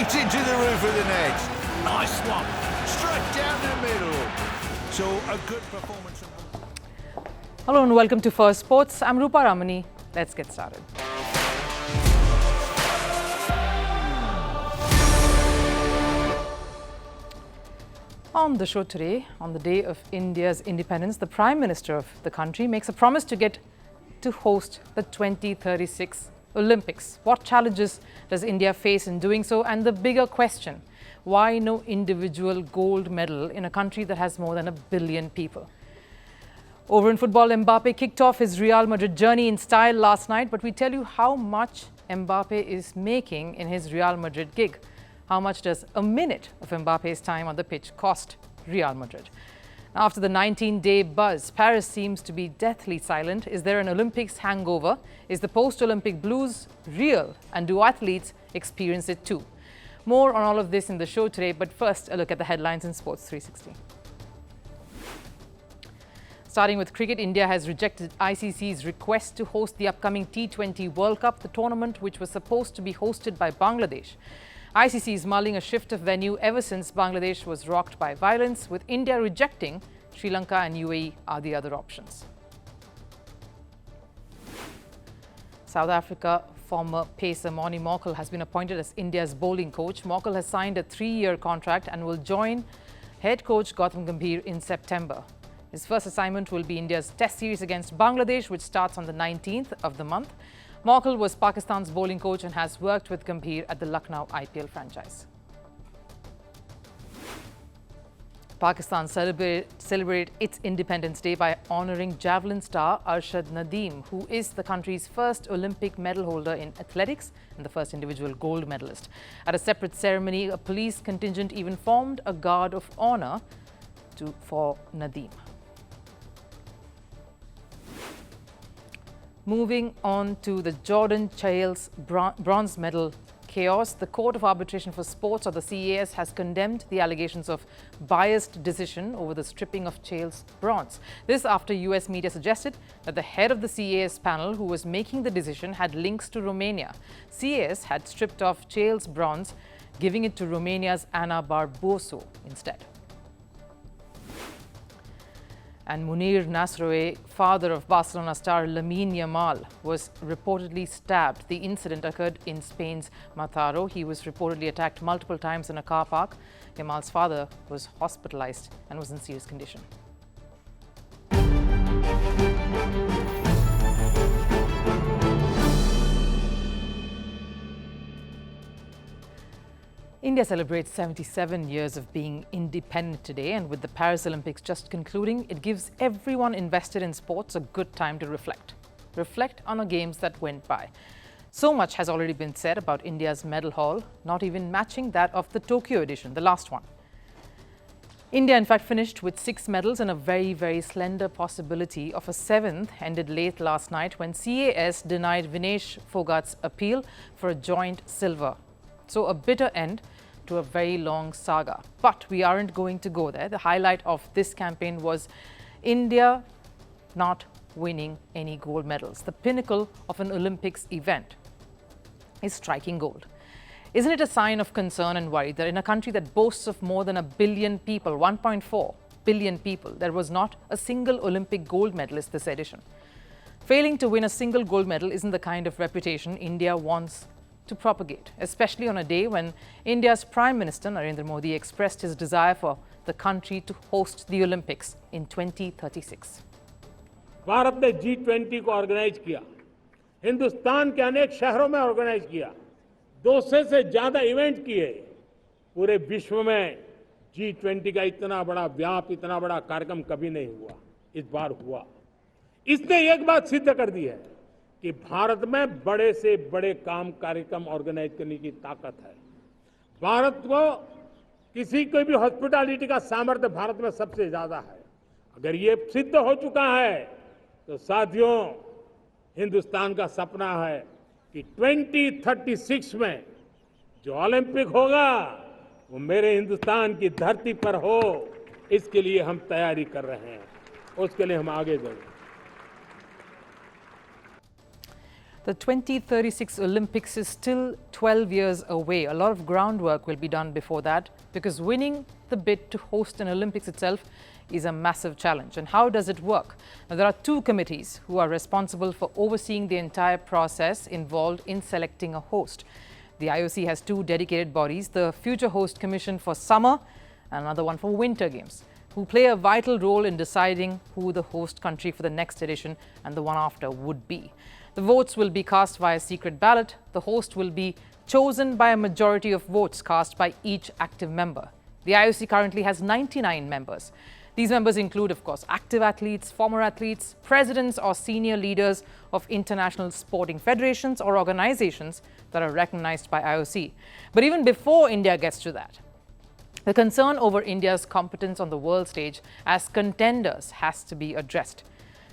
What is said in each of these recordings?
straight into the roof of the net. Nice one. Straight down the middle. So a good performance. Hello and welcome to Firstpost. I'm Rupha Ramani. Let's get started. On the show today, on the day of India's independence, the Prime Minister of the country makes a promise to host the 2036 Olympics. What challenges does India face in doing so? And the bigger question, why no individual gold medal in a country that has more than 1 billion people? Over in football, Mbappe kicked off his Real Madrid journey in style last night, but we tell you how much Mbappe is making in his Real Madrid gig. How much does a minute of Mbappe's time on the pitch cost Real Madrid? After the 19-day buzz, Paris seems to be deathly silent. Is there an Olympics hangover? Is the post-Olympic blues real? And do athletes experience it too? More on all of this in the show today, but first a look at the headlines in Sports 360. Starting with cricket, India has rejected ICC's request to host the upcoming T20 World Cup, the tournament which was supposed to be hosted by Bangladesh. ICC is mulling a shift of venue ever since Bangladesh was rocked by violence, with India rejecting. Sri Lanka and UAE are the other options. South Africa former pacer Moni Morkel has been appointed as India's bowling coach. Morkel has signed a 3-year contract and will join head coach Gautam Gambhir in September. His first assignment will be India's Test series against Bangladesh, which starts on the 19th of the month. Morkel was Pakistan's bowling coach and has worked with Gambhir at the Lucknow IPL franchise. Pakistan celebrated its Independence Day by honouring javelin star Arshad Nadeem, who is the country's first Olympic medal holder in athletics and the first individual gold medalist. At a separate ceremony, a police contingent even formed a guard of honour for Nadeem. Moving on to the Jordan Chales bronze medal chaos, the Court of Arbitration for Sports, or the CAS, has condemned the allegations of biased decision over the stripping of Chales' bronze. This after US media suggested that the head of the CAS panel, who was making the decision, had links to Romania. CAS had stripped off Chales' bronze, giving it to Romania's Ana Barbosu instead. And Munir Nasroe, father of Barcelona star Lamine Yamal, was reportedly stabbed. The incident occurred in Spain's Mataró. He was reportedly attacked multiple times in a car park. Yamal's father was hospitalized and was in serious condition. India celebrates 77 years of being independent today, and with the Paris Olympics just concluding, it gives everyone invested in sports a good time to reflect. Reflect on the games that went by. So much has already been said about India's medal haul, not even matching that of the Tokyo edition, the last one. India, in fact, finished with 6 medals, and a very, very slender possibility of a 7th ended late last night when CAS denied Vinesh Fogat's appeal for a joint silver. So a bitter end to a very long saga. But we aren't going to go there. The highlight of this campaign was India not winning any gold medals. The pinnacle of an Olympics event is striking gold. Isn't it a sign of concern and worry that in a country that boasts of more than 1 billion people, 1.4 billion people, there was not a single Olympic gold medalist this edition? Failing to win a single gold medal isn't the kind of reputation India wants to propagate, especially on a day when India's Prime Minister Narendra Modi expressed his desire for the country to host the Olympics in 2036. Bharat ने G20 को organise किया, हिंदुस्तान के अनेक शहरों में organise किया, 200 से ज्यादा इवेंट किए। पूरे विश्व में G20 का इतना बड़ा व्याप, इतना बड़ा कार्यक्रम कभी नहीं हुआ, इस बार हुआ। इसने एक बात सिद्ध कर दी है कि भारत में बड़े से बड़े कार्यक्रम ऑर्गेनाइज करने की ताकत है। भारत को किसी को भी हॉस्पिटैलिटी का सामर्थ्य भारत में सबसे ज्यादा है। अगर ये सिद्ध हो चुका है तो साथियों, हिंदुस्तान का सपना है कि 2036 में जो ओलंपिक होगा वो मेरे हिंदुस्तान की धरती पर हो। इसके लिए हम तैयारी कर रहे हैं, उसके लिए हम आगे बढ़ें। The 2036 Olympics is still 12 years away. A lot of groundwork will be done before that because winning the bid to host an Olympics itself is a massive challenge. And how does it work? Now, there are two committees who are responsible for overseeing the entire process involved in selecting a host. The IOC has two dedicated bodies, the Future Host Commission for Summer and another one for Winter Games, who play a vital role in deciding who the host country for the next edition and the one after would be. The votes will be cast via secret ballot. The host will be chosen by a majority of votes cast by each active member. The IOC currently has 99 members. These members include, of course, active athletes, former athletes, presidents or senior leaders of international sporting federations or organizations that are recognized by IOC. But even before India gets to that, the concern over India's competence on the world stage as contenders has to be addressed.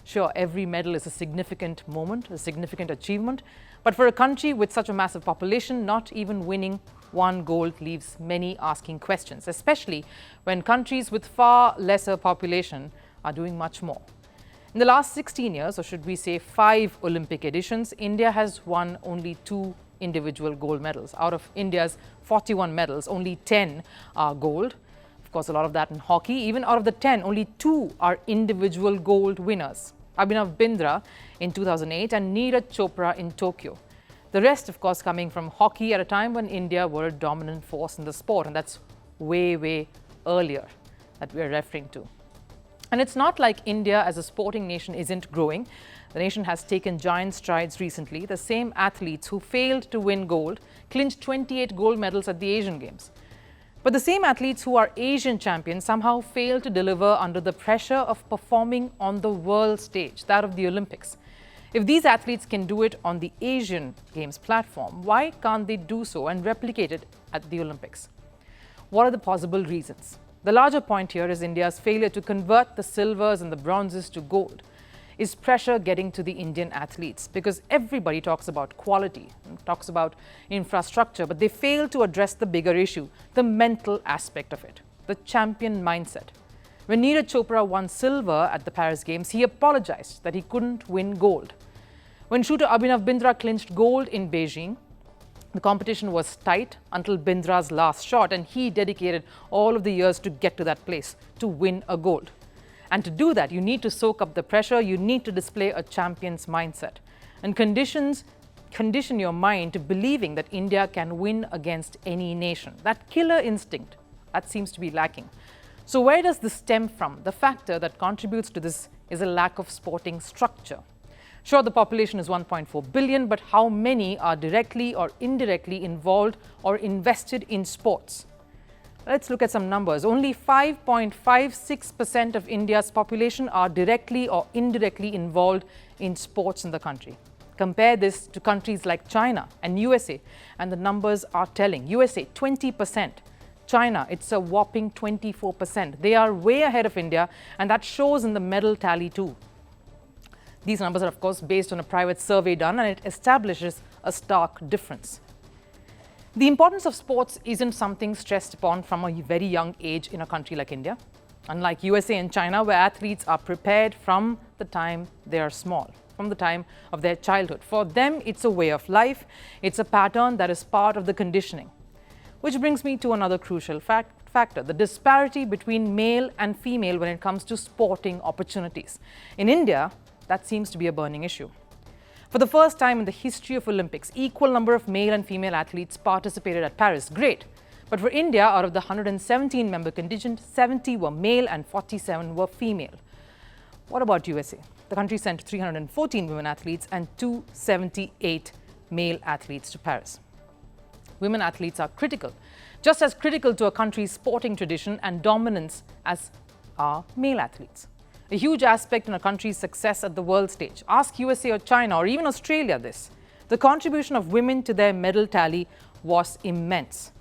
Sure, every medal is a significant moment, a significant achievement, but for a country with such a massive population, not even winning one gold leaves many asking questions, especially when countries with far lesser population are doing much more. In the last 16 years, or should we say 5 Olympic editions, India has won only 2 individual gold medals. Out of India's 41 medals, only 10 are gold. Of course, a lot of that in hockey. Even out of the 10, only 2 are individual gold winners. Abhinav Bindra in 2008 and Neeraj Chopra in Tokyo. The rest, of course, coming from hockey at a time when India were a dominant force in the sport, and that's way earlier that we're referring to. And it's not like India as a sporting nation isn't growing. The nation has taken giant strides recently. The same athletes who failed to win gold clinched 28 gold medals at the Asian Games. But the same athletes who are Asian champions somehow fail to deliver under the pressure of performing on the world stage, that of the Olympics. If these athletes can do it on the Asian Games platform, why can't they do so and replicate it at the Olympics? What are the possible reasons? The larger point here is India's failure to convert the silvers and the bronzes to gold. Is pressure getting to the Indian athletes? Because everybody talks about quality, talks about infrastructure, but they fail to address the bigger issue, the mental aspect of it, the champion mindset. When Neeraj Chopra won silver at the Paris Games, he apologized that he couldn't win gold. When shooter Abhinav Bindra clinched gold in Beijing, the competition was tight until Bindra's last shot, and he dedicated all of the years to get to that place, to win a gold. And to do that, you need to soak up the pressure, you need to display a champion's mindset. And condition your mind to believing that India can win against any nation. That killer instinct, that seems to be lacking. So where does this stem from? The factor that contributes to this is a lack of sporting structure. Sure, the population is 1.4 billion, but how many are directly or indirectly involved or invested in sports? Let's look at some numbers. Only 5.56% of India's population are directly or indirectly involved in sports in the country. Compare this to countries like China and USA, and the numbers are telling. USA, 20%. China, it's a whopping 24%. They are way ahead of India, and that shows in the medal tally too. These numbers are, of course, based on a private survey done, and it establishes a stark difference. The importance of sports isn't something stressed upon from a very young age in a country like India. Unlike USA and China, where athletes are prepared from the time they are small, from the time of their childhood. For them, it's a way of life. It's a pattern that is part of the conditioning. Which brings me to another crucial factor, the disparity between male and female when it comes to sporting opportunities. In India, that seems to be a burning issue. For the first time in the history of Olympics, equal number of male and female athletes participated at Paris. Great. But for India, out of the 117-member contingent, 70 were male and 47 were female. What about USA? The country sent 314 women athletes and 278 male athletes to Paris. Women athletes are critical, just as critical to a country's sporting tradition and dominance as are male athletes. A huge aspect in a country's success at the world stage. Ask USA or China or even Australia this. The contribution of women to their medal tally was immense.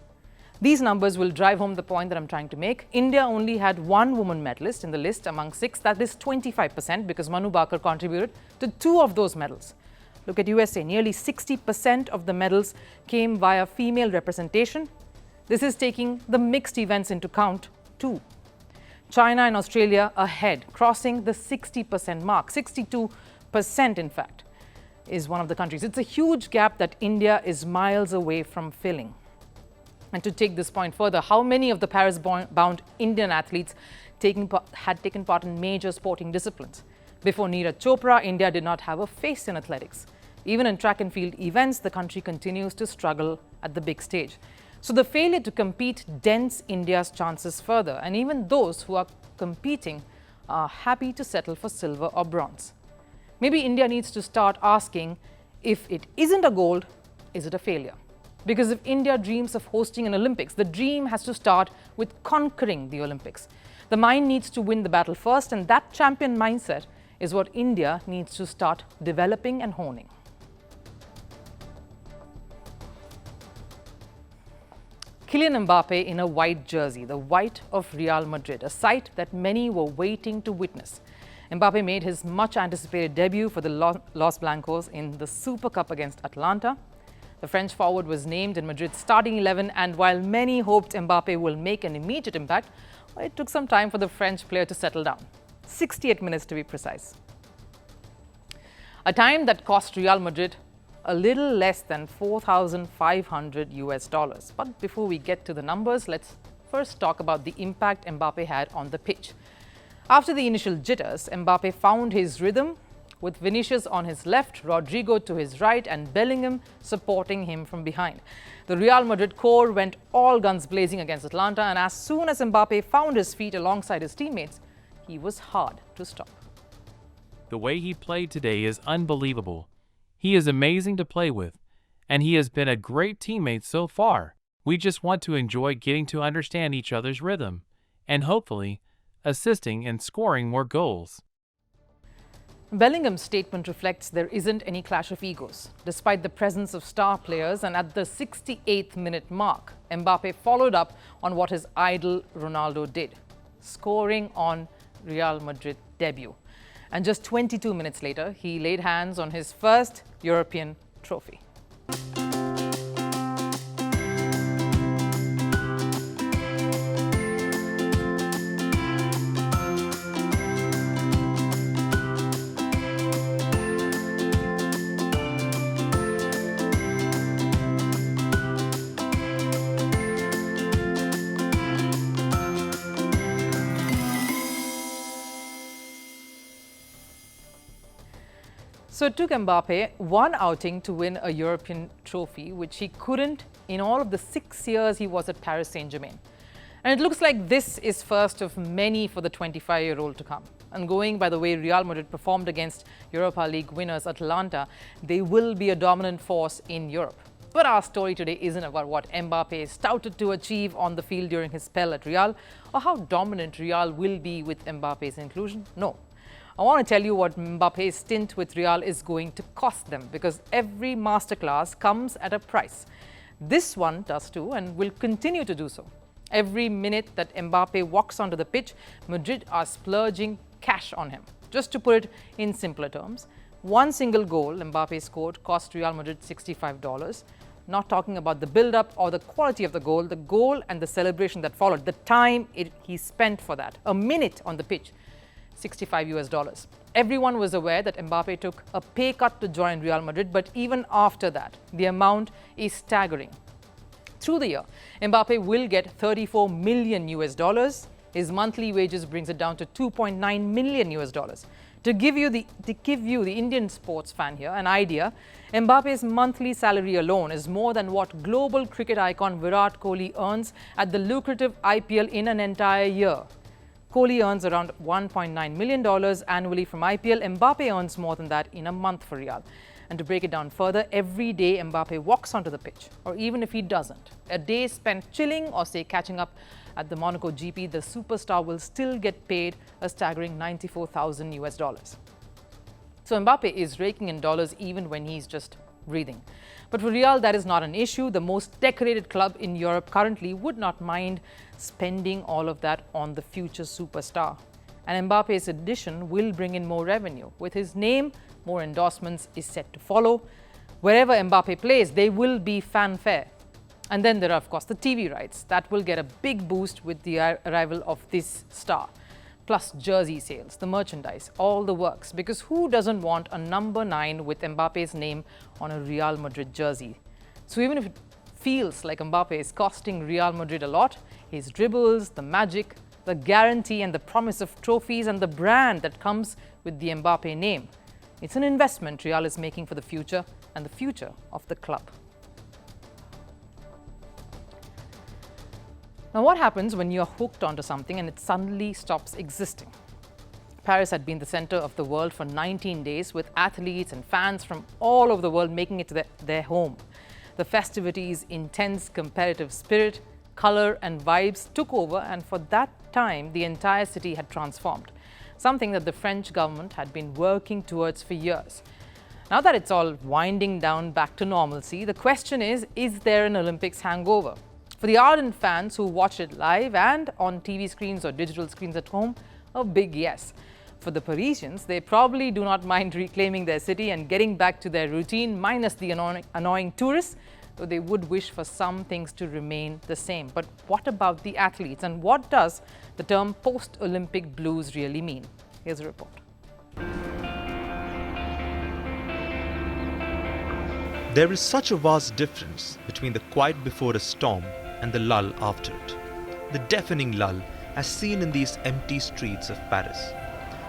These numbers will drive home the point that I'm trying to make. India only had 1 woman medalist in the list among 6. That is 25% because Manu Bakar contributed to 2 of those medals. Look at USA. Nearly 60% of the medals came via female representation. This is taking the mixed events into account too. China and Australia ahead, crossing the 60% mark, 62% in fact. is one of the countries. It's a huge gap that India is miles away from filling. And to take this point further, how many of the Paris-bound Indian athletes had taken part in major sporting disciplines? Before Neeraj Chopra, India did not have a face in athletics. Even in track and field events, the country continues to struggle at the big stage. So the failure to compete dents India's chances further, and even those who are competing are happy to settle for silver or bronze. Maybe India needs to start asking, if it isn't a gold, is it a failure? Because if India dreams of hosting an Olympics, the dream has to start with conquering the Olympics. The mind needs to win the battle first, and that champion mindset is what India needs to start developing and honing. Kylian Mbappe in a white jersey, the white of Real Madrid, a sight that many were waiting to witness. Mbappe made his much-anticipated debut for the Los Blancos in the Super Cup against Atalanta. The French forward was named in Madrid's starting 11, and while many hoped Mbappe will make an immediate impact, it took some time for the French player to settle down. 68 minutes to be precise. A time that cost Real Madrid a little less than $4,500 US. But before we get to the numbers, let's first talk about the impact Mbappe had on the pitch. After the initial jitters, Mbappe found his rhythm with Vinicius on his left, Rodrigo to his right, and Bellingham supporting him from behind. The Real Madrid core went all guns blazing against Atalanta, and as soon as Mbappe found his feet alongside his teammates, he was hard to stop. The way he played today is unbelievable. He is amazing to play with, and he has been a great teammate so far. We just want to enjoy getting to understand each other's rhythm, and hopefully assisting and scoring more goals. Bellingham's statement reflects there isn't any clash of egos. Despite the presence of star players, and at the 68th minute mark, Mbappe followed up on what his idol Ronaldo did, scoring on Real Madrid debut. And just 22 minutes later, he laid hands on his first European trophy. So it took Mbappe one outing to win a European trophy, which he couldn't in all of the 6 years he was at Paris Saint-Germain. And it looks like this is first of many for the 25-year-old to come. And going by the way Real Madrid performed against Europa League winners Atalanta, they will be a dominant force in Europe. But our story today isn't about what Mbappe is touted to achieve on the field during his spell at Real, or how dominant Real will be with Mbappe's inclusion. No. I want to tell you what Mbappe's stint with Real is going to cost them, because every masterclass comes at a price. This one does too, and will continue to do so. Every minute that Mbappe walks onto the pitch, Madrid are splurging cash on him. Just to put it in simpler terms, one single goal Mbappe scored cost Real Madrid $65. Not talking about the build-up or the quality of the goal and the celebration that followed, the time he spent for that, a minute on the pitch. $65 US. Everyone was aware that Mbappe took a pay cut to join Real Madrid, but even after that, the amount is staggering. Through the year, Mbappe will get $34 million US. His monthly wages brings it down to $2.9 million US. To give you the Indian sports fan here an idea, Mbappe's monthly salary alone is more than what global cricket icon Virat Kohli earns at the lucrative IPL in an entire year. Kohli earns around $1.9 million annually from IPL. Mbappe earns more than that in a month for Real. And to break it down further, every day Mbappe walks onto the pitch, or even if he doesn't, a day spent chilling or say catching up at the Monaco GP, the superstar will still get paid a staggering $94,000 US. So Mbappe is raking in dollars even when he's just breathing. But for Real, that is not an issue. The most decorated club in Europe currently would not mind spending all of that on the future superstar. And Mbappe's addition will bring in more revenue. With his name, more endorsements is set to follow. Wherever Mbappe plays, there will be fanfare. And then there are, of course, the TV rights. That will get a big boost with the arrival of this star. plus jersey sales, the merchandise, all the works. Because who doesn't want a number 9 with Mbappe's name on a Real Madrid jersey? So even if it feels like Mbappe is costing Real Madrid a lot, his dribbles, the magic, the guarantee and the promise of trophies and the brand that comes with the Mbappe name, it's an investment Real is making for the future and the future of the club. Now, what happens when you're hooked onto something and it suddenly stops existing? Paris had been the center of the world for 19 days, with athletes and fans from all over the world making it their home. The festivities, intense competitive spirit, color and vibes took over, and for that time, the entire city had transformed, something that the French government had been working towards for years. Now that it's all winding down back to normalcy, the question is there an Olympics hangover? For the ardent fans who watch it live and on TV screens or digital screens at home, a big yes. For the Parisians, they probably do not mind reclaiming their city and getting back to their routine, minus the annoying tourists, though they would wish for some things to remain the same. But what about the athletes, and what does the term post-Olympic blues really mean? Here's a report. There is such a vast difference between the quiet before a storm and the lull after it. The deafening lull as seen in these empty streets of Paris.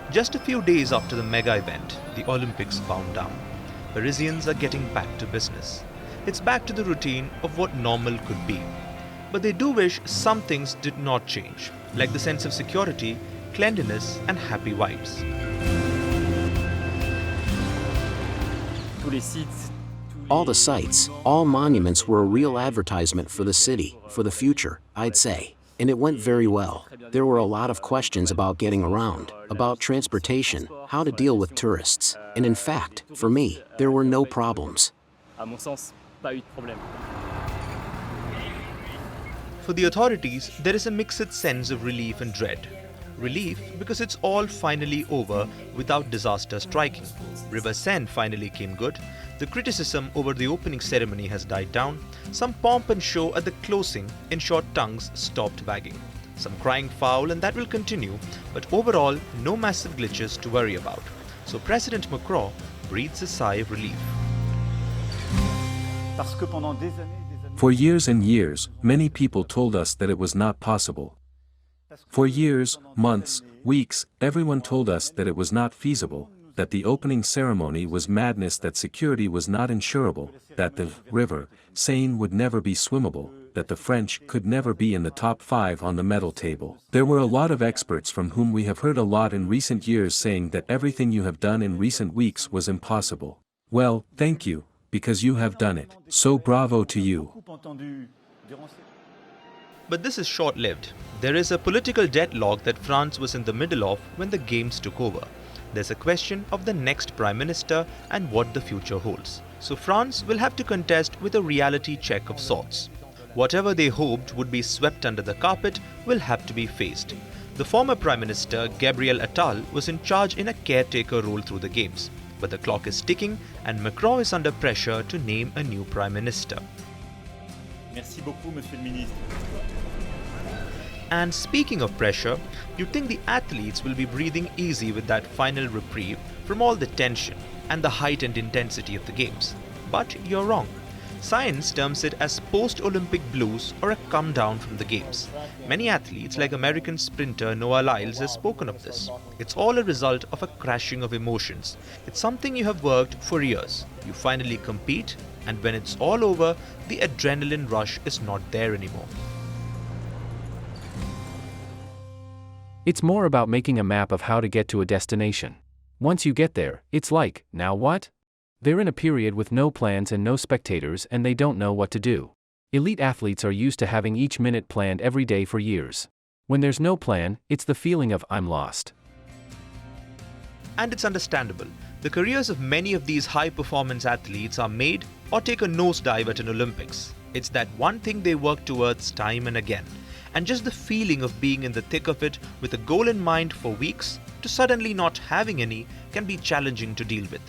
Just a few days after the mega event, the Olympics wound down. Parisians are getting back to business. It's back to the routine of what normal could be. But they do wish some things did not change, like the sense of security, cleanliness and happy vibes. All the sites, all monuments were a real advertisement for the city, for the future, I'd say. And it went very well. There were a lot of questions about getting around, about transportation, how to deal with tourists. And in fact, for me, there were no problems. For the authorities, there is a mixed sense of relief and dread. Relief because it's all finally over without disaster striking. River Seine finally came good. The criticism over the opening ceremony has died down. Some pomp and show at the closing ensured tongues stopped wagging. Some crying foul, and that will continue, but overall no massive glitches to worry about. So President Macron breathes a sigh of relief. For years and years, many people told us that it was not possible. For years, months, weeks, everyone told us that it was not feasible, that the opening ceremony was madness, that security was not insurable, that the river Seine would never be swimmable, that the French could never be in the top 5 on the medal table. There were a lot of experts from whom we have heard a lot in recent years saying that everything you have done in recent weeks was impossible. Well, thank you, because you have done it. So bravo to you. But this is short-lived. There is a political deadlock that France was in the middle of when the games took over. There's a question of the next Prime Minister and what the future holds. So France will have to contest with a reality check of sorts. Whatever they hoped would be swept under the carpet will have to be faced. The former Prime Minister, Gabriel Attal, was in charge in a caretaker role through the games. But the clock is ticking and Macron is under pressure to name a new Prime Minister. Merci beaucoup, Monsieur le Ministre. And speaking of pressure, you'd think the athletes will be breathing easy with that final reprieve from all the tension and the heightened intensity of the games. But you're wrong. Science terms it as post-Olympic blues or a come down from the games. Many athletes, like American sprinter Noah Lyles, has spoken of this. It's all a result of a crashing of emotions. It's something you have worked for years. You finally compete, and when it's all over, the adrenaline rush is not there anymore. It's more about making a map of how to get to a destination. Once you get there, it's like, now what? They're in a period with no plans and no spectators, and they don't know what to do. Elite athletes are used to having each minute planned every day for years. When there's no plan, it's the feeling of I'm lost. And it's understandable. The careers of many of these high-performance athletes are made or take a nosedive at an Olympics. It's that one thing they work towards time and again. And just the feeling of being in the thick of it with a goal in mind for weeks to suddenly not having any can be challenging to deal with.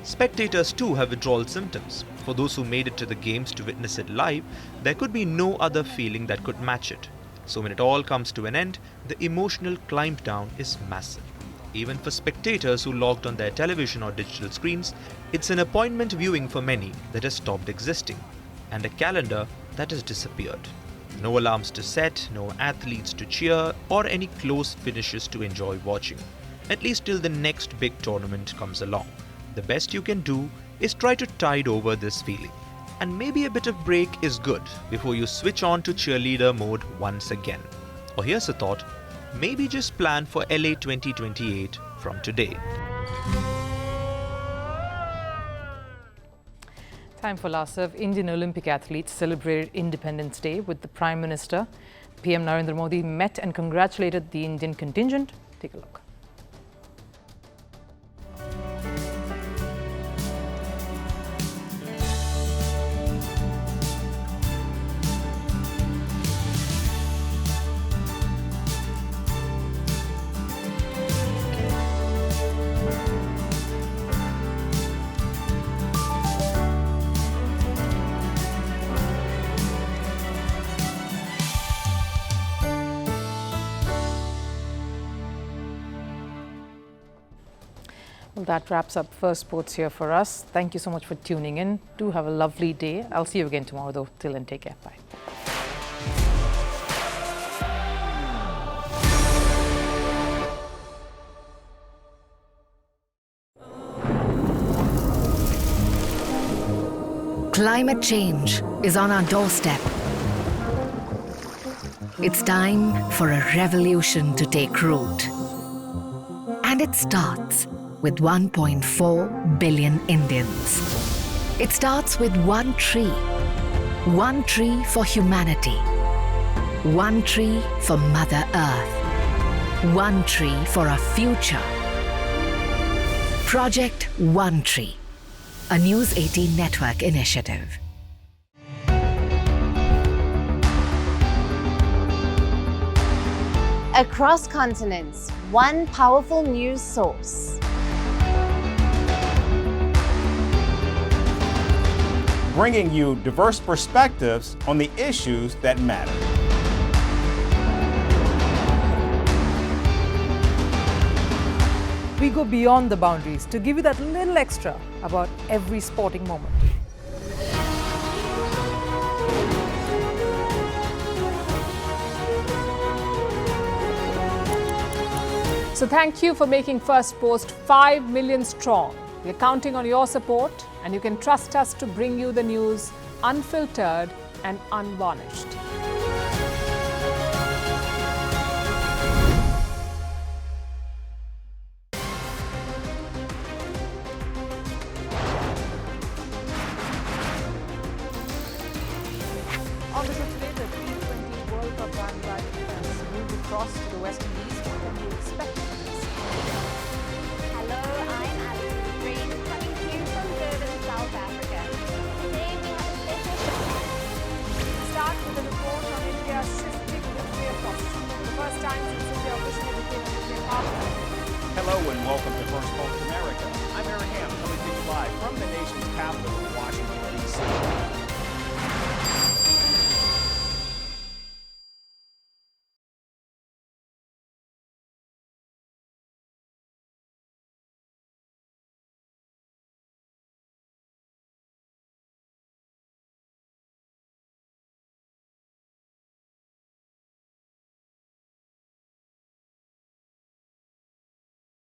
Spectators too have withdrawal symptoms. For those who made it to the games to witness it live, there could be no other feeling that could match it. So when it all comes to an end, the emotional climb down is massive. Even for spectators who logged on their television or digital screens, it's an appointment viewing for many that has stopped existing, and a calendar that has disappeared. No alarms to set, no athletes to cheer, or any close finishes to enjoy watching, at least till the next big tournament comes along. The best you can do is try to tide over this feeling. And maybe a bit of break is good before you switch on to cheerleader mode once again. Or here's a thought, maybe just plan for LA 2028 from today. Time for last serve. Indian Olympic athletes celebrated Independence Day with the Prime Minister. PM Narendra Modi met and congratulated the Indian contingent. Take a look. Well, that wraps up Firstpost here for us. Thank you so much for tuning in. Do have a lovely day. I'll see you again tomorrow though. Till then, take care. Bye. Climate change is on our doorstep. It's time for a revolution to take root. And it starts with 1.4 billion Indians. It starts with one tree for humanity, one tree for Mother Earth, one tree for a future. Project One Tree, a News 18 network initiative. Across continents, one powerful news source. Bringing you diverse perspectives on the issues that matter. We go beyond the boundaries to give you that little extra about every sporting moment. So thank you for making Firstpost 5 million strong. We're counting on your support, and you can trust us to bring you the news unfiltered and unvarnished. On the show today, the T20 World Cup bandwagon has moved across to the West Indies. What can you expect from this? Hello, I'm Alice Green, coming to you from Durban, South Africa. Today we have a special show. Start with a report on India's shifting nuclear posture. The first time since India officially became a nuclear power. Hello and welcome to Firstpost America. I'm Aaron Ham, coming to you live from the nation's capital, Washington, D.C.